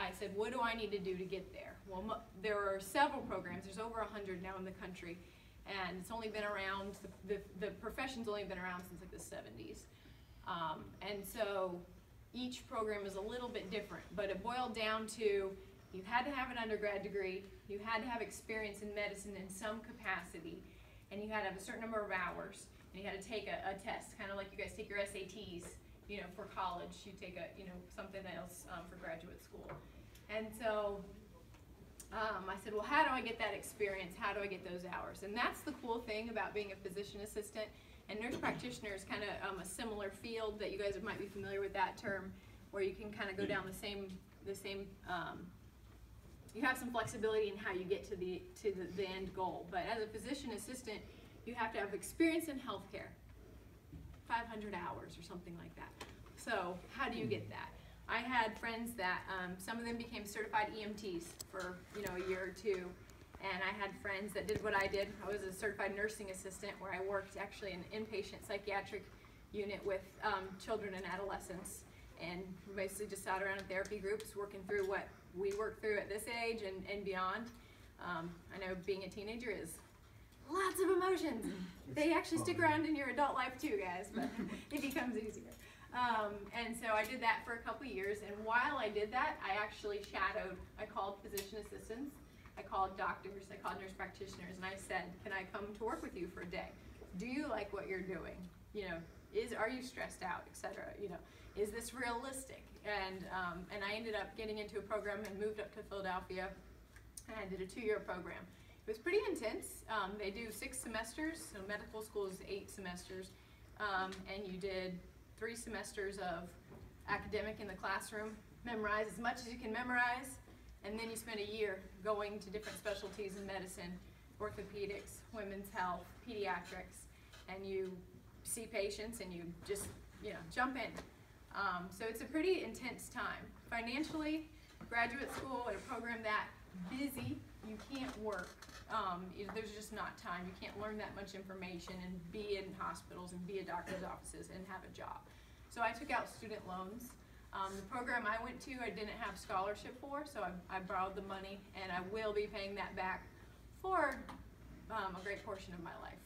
I said, what do I need to do to get there? Well, there are several programs. There's over 100 now in the country, and it's only been around, the profession's only been around since like the 70s. And so each program is a little bit different, but it boiled down to you had to have an undergrad degree, you had to have experience in medicine in some capacity, and you had to have a certain number of hours, and you had to take a test, kind of like you guys take your SATs, you know, for college. You take a, you know, something else for graduate school. And so I said, well, how do I get that experience? How do I get those hours? And that's the cool thing about being a physician assistant. And nurse practitioner is kind of a similar field that you guys might be familiar with that term, where you can kind of go down the same you have some flexibility in how you get to the end goal. But as a physician assistant, you have to have experience in healthcare, 500 hours or something like that. So how do you get that? I had friends that, some of them became certified EMTs for, you know, a year or two. And I had friends that did what I did. I was a certified nursing assistant where I worked actually in an inpatient psychiatric unit with children and adolescents. And basically just sat around in therapy groups working through what we work through at this age and beyond. I know being a teenager is lots of emotions. They actually stick around in your adult life too, guys, but it becomes easier. And so I did that for a couple years, and while I did that, I actually shadowed. I called physician assistants, I called doctors, I called nurse practitioners, and I said, can I come to work with you for a day? Do you like what you're doing? You know, are you stressed out, etc. You know, is this realistic? And I ended up getting into a program and moved up to Philadelphia, and I did a 2-year program. It was pretty intense. They do 6 semesters, so medical school is 8 semesters, and you did 3 semesters of academic in the classroom, memorize as much as you can memorize, and then you spend a year going to different specialties in medicine, orthopedics, women's health, pediatrics, and you see patients and you just, you know, jump in. So it's a pretty intense time. Financially, graduate school at a program that busy, you can't work. There's just not time. You can't learn that much information and be in hospitals and be at doctor's offices and have a job. So I took out student loans. The program I went to, I didn't have scholarship for, so I borrowed the money, and I will be paying that back for a great portion of my life.